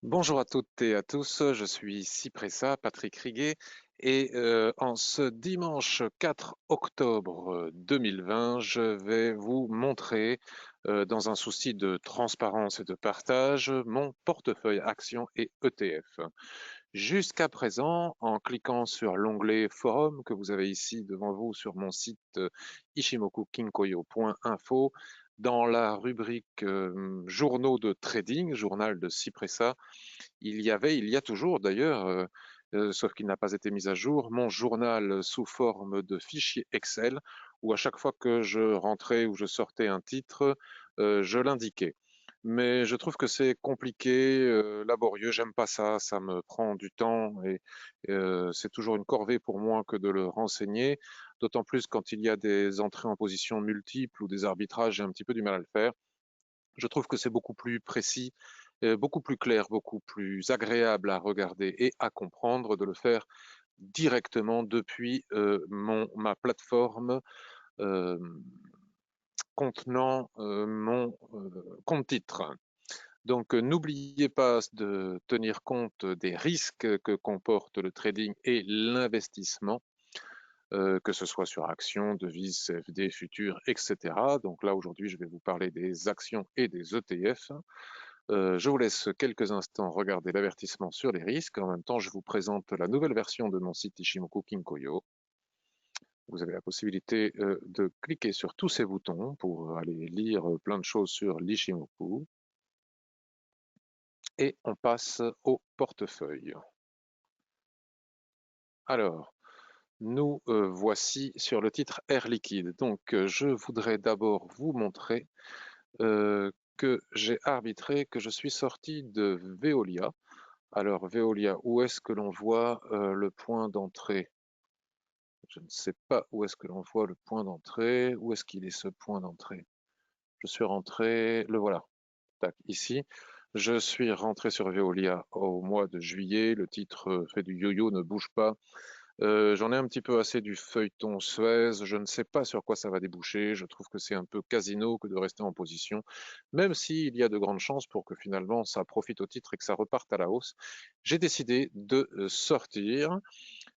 Bonjour à toutes et à tous, je suis Cypressa, Patrick Riguet, et en ce dimanche 4 octobre 2020, je vais vous montrer, dans un souci de transparence et de partage, mon portefeuille actions et ETF. Jusqu'à présent, en cliquant sur l'onglet Forum que vous avez ici devant vous sur mon site ishimokukinkoyo.info, dans la rubrique Journaux de trading, journal de Cypressa, il y a toujours d'ailleurs, sauf qu'il n'a pas été mis à jour, mon journal sous forme de fichier Excel où à chaque fois que je rentrais ou je sortais un titre, je l'indiquais. Mais je trouve que c'est compliqué, laborieux, j'aime pas ça, ça me prend du temps et c'est toujours une corvée pour moi que de le renseigner, d'autant plus quand il y a des entrées en position multiples ou des arbitrages, j'ai un petit peu du mal à le faire. Je trouve que c'est beaucoup plus précis, beaucoup plus clair, beaucoup plus agréable à regarder et à comprendre de le faire directement depuis ma plateforme euh, contenant mon compte titre. Donc n'oubliez pas de tenir compte des risques que comporte le trading et l'investissement, que ce soit sur actions, devises, CFD, futures, etc. Donc là aujourd'hui je vais vous parler des actions et des ETF. Je vous laisse quelques instants regarder l'avertissement sur les risques. En même temps, je vous présente la nouvelle version de mon site Ishimoku Kinkoyo. Vous avez la possibilité de cliquer sur tous ces boutons pour aller lire plein de choses sur l'Ishimoku. Et on passe au portefeuille. Alors, nous voici sur le titre Air Liquide. Donc, je voudrais d'abord vous montrer que j'ai arbitré, que je suis sorti de Veolia. Alors, Veolia, où est-ce que l'on voit le point d'entrée? Je ne sais pas où est-ce que l'on voit le point d'entrée. Où est-ce qu'il est ce point d'entrée? Je suis rentré, le voilà. Tac, ici. Je suis rentré sur Veolia au mois de juillet. Le titre fait du yo-yo, ne bouge pas. J'en ai un petit peu assez du feuilleton Suez. Je ne sais pas sur quoi ça va déboucher. Je trouve que c'est un peu casino que de rester en position, même s'il y a de grandes chances pour que finalement ça profite au titre et que ça reparte à la hausse. J'ai décidé de sortir.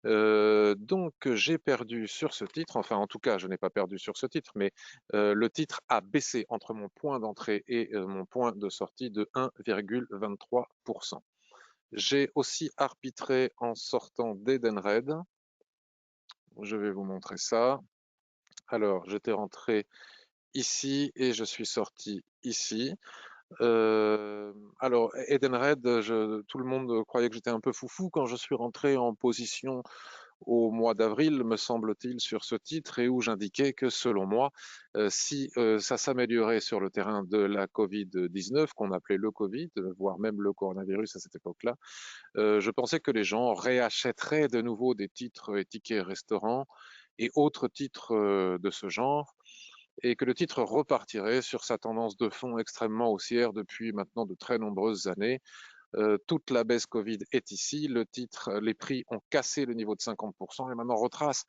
Donc j'ai perdu sur ce titre, enfin en tout cas je n'ai pas perdu sur ce titre, mais le titre a baissé entre mon point d'entrée et mon point de sortie de 1,23%. J'ai aussi arbitré en sortant d'Edenred. Je vais vous montrer ça. Alors j'étais rentré ici et je suis sorti ici. Alors, Edenred, tout le monde croyait que j'étais un peu foufou quand je suis rentré en position au mois d'avril, me semble-t-il, sur ce titre, et où j'indiquais que, selon moi, si ça s'améliorait sur le terrain de la Covid-19, qu'on appelait le Covid, voire même le coronavirus à cette époque-là, je pensais que les gens réachèteraient de nouveau des titres et tickets restaurants et autres titres de ce genre, et que le titre repartirait sur sa tendance de fond extrêmement haussière depuis maintenant de très nombreuses années. Toute la baisse Covid est ici. Le titre, les prix ont cassé le niveau de 50% et maintenant retrace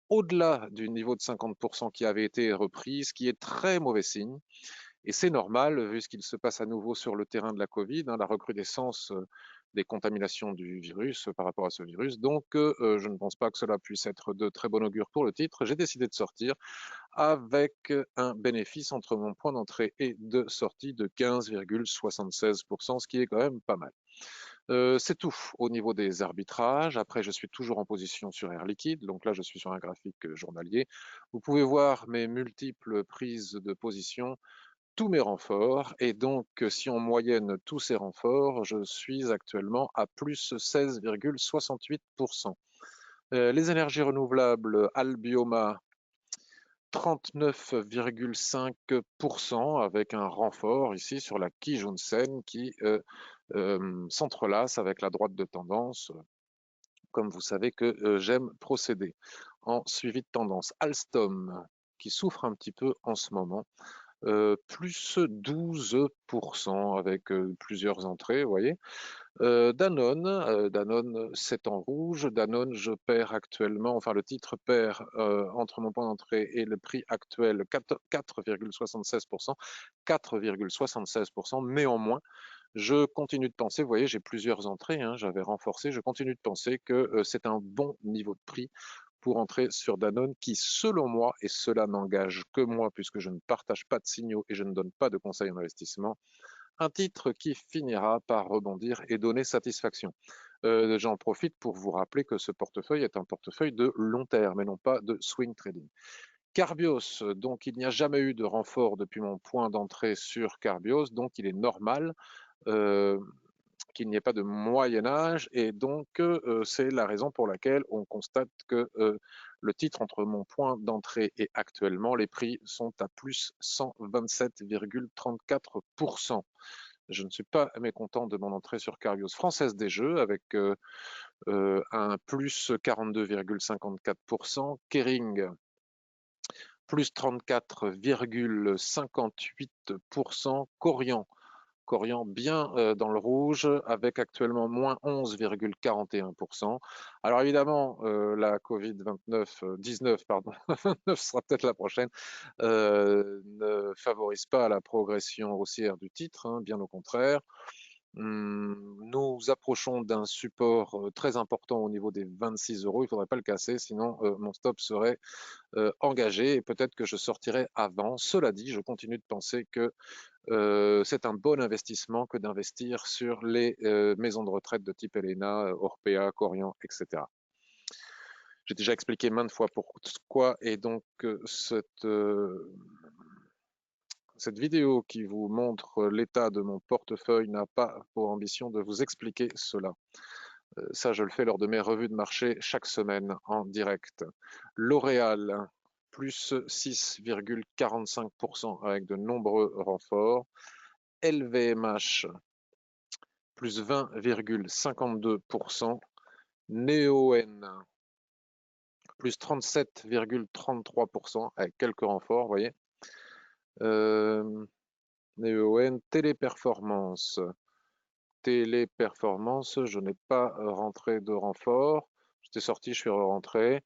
au-delà du niveau de 50% qui avait été repris, ce qui est très mauvais signe. Et c'est normal, vu ce qu'il se passe à nouveau sur le terrain de la Covid, la recrudescence des contaminations du virus par rapport à ce virus. Donc, je ne pense pas que cela puisse être de très bon augure pour le titre. J'ai décidé de sortir avec un bénéfice entre mon point d'entrée et de sortie de 15,76%, ce qui est quand même pas mal. C'est tout au niveau des arbitrages. Après, je suis toujours en position sur Air Liquide. Donc là, je suis sur un graphique journalier. Vous pouvez voir mes multiples prises de position, tous mes renforts. Et donc, si on moyenne tous ces renforts, je suis actuellement à plus 16,68%. Les énergies renouvelables, Albioma, 39,5% avec un renfort ici sur la Kijunsen qui s'entrelace avec la droite de tendance, comme vous savez que j'aime procéder en suivi de tendance. Alstom qui souffre un petit peu en ce moment, plus 12% avec plusieurs entrées, vous voyez. Danone, c'est en rouge. Danone, je perds actuellement, enfin le titre perd entre mon point d'entrée et le prix actuel 4,76%. 4,76%. Néanmoins, je continue de penser, vous voyez, j'ai plusieurs entrées, hein, j'avais renforcé, je continue de penser que c'est un bon niveau de prix pour entrer sur Danone qui, selon moi, et cela n'engage que moi puisque je ne partage pas de signaux et je ne donne pas de conseils en investissement, un titre qui finira par rebondir et donner satisfaction. J'en profite pour vous rappeler que ce portefeuille est un portefeuille de long terme et non pas de swing trading. Carbios, donc il n'y a jamais eu de renfort depuis mon point d'entrée sur Carbios, donc il est normal euh, qu'il n'y ait pas de Moyen Âge et donc c'est la raison pour laquelle on constate que le titre entre mon point d'entrée et actuellement, les prix sont à plus 127,34%. Je ne suis pas mécontent de mon entrée sur Carbios Française des Jeux avec un plus 42,54%, Kering plus 34,58%, Corian bien dans le rouge avec actuellement moins 11,41%. Alors évidemment, la Covid-29, 19, pardon, 29 sera peut-être la prochaine, ne favorise pas la progression haussière du titre, hein, bien au contraire. Nous approchons d'un support très important au niveau des 26 euros. Il ne faudrait pas le casser, sinon mon stop serait engagé et peut-être que je sortirai avant. Cela dit, je continue de penser que c'est un bon investissement que d'investir sur les maisons de retraite de type Elena, Orpea, Corian, etc. J'ai déjà expliqué maintes fois pourquoi et donc cette vidéo qui vous montre l'état de mon portefeuille n'a pas pour ambition de vous expliquer cela. Ça, je le fais lors de mes revues de marché chaque semaine en direct. L'Oréal, plus 6,45% avec de nombreux renforts. LVMH, plus 20,52%. Neoen, plus 37,33% avec quelques renforts, vous voyez. Neoen, Téléperformance. Téléperformance, je n'ai pas rentré de renfort. J'étais sorti, je suis rentré.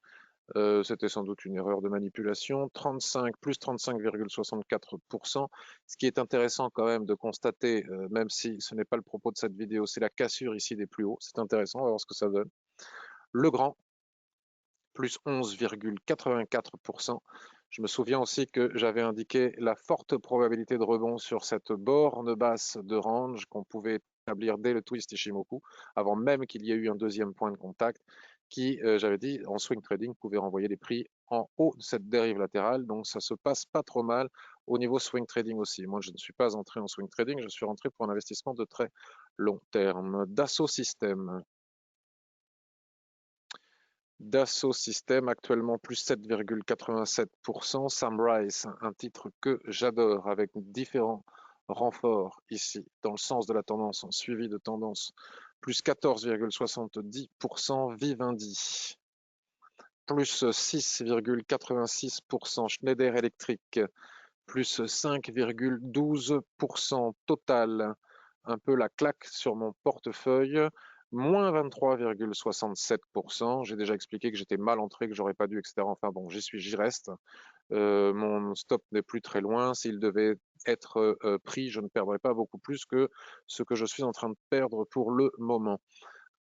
C'était sans doute une erreur de manipulation. 35, plus 35,64%. Ce qui est intéressant quand même de constater, même si ce n'est pas le propos de cette vidéo, c'est la cassure ici des plus hauts. C'est intéressant, on va voir ce que ça donne. Legrand, plus 11,84%. Je me souviens aussi que j'avais indiqué la forte probabilité de rebond sur cette borne basse de range qu'on pouvait établir dès le twist Ishimoku, avant même qu'il y ait eu un deuxième point de contact, qui, j'avais dit, en swing trading, pouvait renvoyer les prix en haut de cette dérive latérale. Donc ça se passe pas trop mal au niveau swing trading aussi. Moi, je ne suis pas entré en swing trading, je suis rentré pour un investissement de très long terme. Dassault Systèmes. Dassault Systèmes, actuellement plus 7,87%. Samrise, un titre que j'adore avec différents renforts ici dans le sens de la tendance, en suivi de tendance, plus 14,70%. Vivendi, plus 6,86%. Schneider Electric, plus 5,12%. Total, un peu la claque sur mon portefeuille, moins 23,67%. J'ai déjà expliqué que j'étais mal entré, que j'aurais pas dû, etc. Enfin bon, j'y reste. Mon stop n'est plus très loin. S'il devait être pris, je ne perdrais pas beaucoup plus que ce que je suis en train de perdre pour le moment.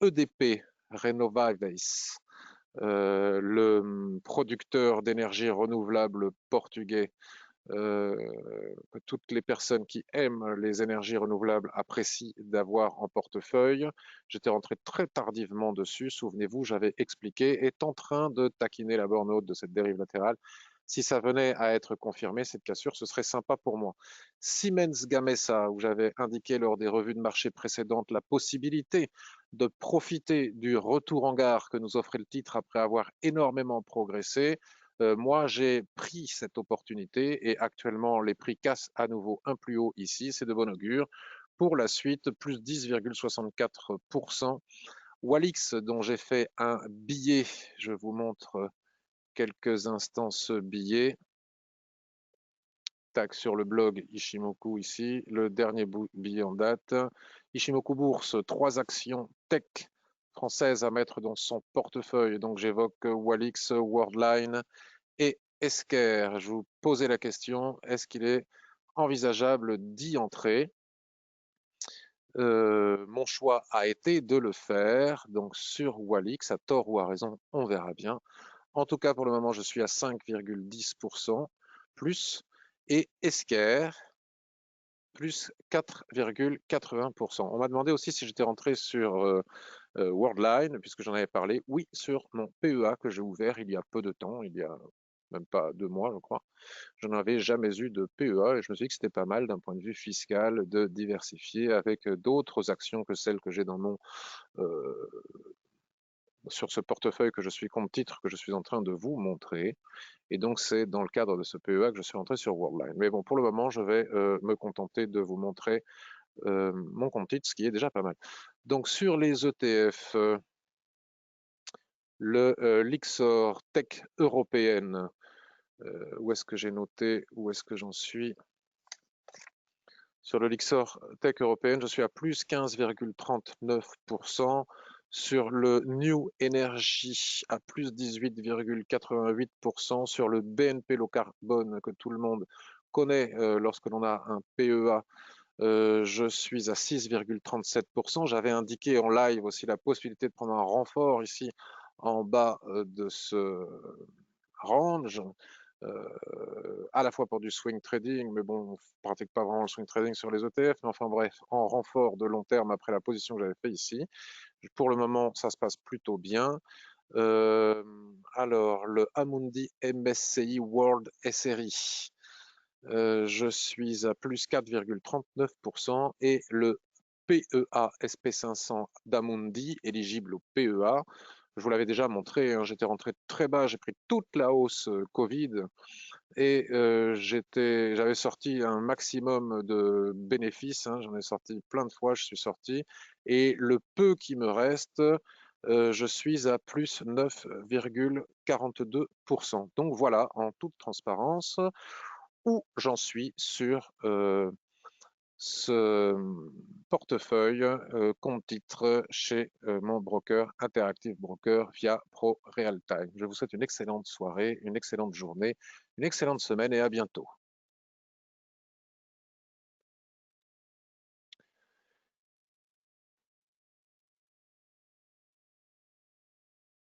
EDP, Renovables, le producteur d'énergie renouvelable portugais, que toutes les personnes qui aiment les énergies renouvelables apprécient d'avoir en portefeuille. J'étais rentré très tardivement dessus, souvenez-vous, j'avais expliqué, est en train de taquiner la borne haute de cette dérive latérale. Si ça venait à être confirmé, cette cassure, ce serait sympa pour moi. Siemens Gamesa, où j'avais indiqué lors des revues de marché précédentes la possibilité de profiter du retour en gare que nous offrait le titre après avoir énormément progressé. Moi, j'ai pris cette opportunité et actuellement, les prix cassent à nouveau un plus haut ici. C'est de bon augure. Pour la suite, plus 10,64%. Walix, dont j'ai fait un billet, je vous montre quelques instants ce billet. tac, sur le blog Ishimoku ici, le dernier billet en date. Ishimoku Bourse, 3 actions tech françaises à mettre dans son portefeuille. Donc j'évoque Walix, Worldline et Esker. Je vous posais la question, est-ce qu'il est envisageable d'y entrer? Mon choix a été de le faire, donc sur Walix, à tort ou à raison, on verra bien. En tout cas, pour le moment, je suis à 5,10% plus et Esker plus 4,80%. On m'a demandé aussi si j'étais rentré sur Worldline, puisque j'en avais parlé. Oui, sur mon PEA que j'ai ouvert il y a peu de temps, il y a même pas 2 mois, je crois. Je n'avais jamais eu de PEA et je me suis dit que c'était pas mal d'un point de vue fiscal de diversifier avec d'autres actions que celles que j'ai dans mon sur ce portefeuille que je suis compte titre que je suis en train de vous montrer. Et donc c'est dans le cadre de ce PEA que je suis rentré sur Worldline. Mais bon, pour le moment, je vais me contenter de vous montrer mon compte titre, ce qui est déjà pas mal. Donc sur les ETF, le Lixor Tech européenne, où est-ce que j'ai noté, où est-ce que j'en suis? Sur le Lixor Tech européenne, je suis à plus 15,39%. Sur le New Energy, à plus 18,88%. Sur le BNP Low Carbone, que tout le monde connaît lorsque l'on a un PEA, je suis à 6,37%. J'avais indiqué en live aussi la possibilité de prendre un renfort ici en bas de ce range, à la fois pour du swing trading, mais bon, on ne pratique pas vraiment le swing trading sur les ETF, mais enfin bref, en renfort de long terme après la position que j'avais fait ici. Pour le moment, ça se passe plutôt bien. Alors, le Amundi MSCI World SRI, je suis à plus 4,39% et le PEA SP500 d'Amundi, éligible au PEA, je vous l'avais déjà montré, hein, j'étais rentré très bas, j'ai pris toute la hausse Covid et j'avais sorti un maximum de bénéfices, hein, j'en ai sorti plein de fois, je suis sorti, et le peu qui me reste, je suis à plus 9,42%. Donc voilà, en toute transparence, où j'en suis sur ce portefeuille compte titre chez mon broker Interactive Broker via Pro Realtime. Je vous souhaite une excellente soirée, une excellente journée, une excellente semaine et à bientôt.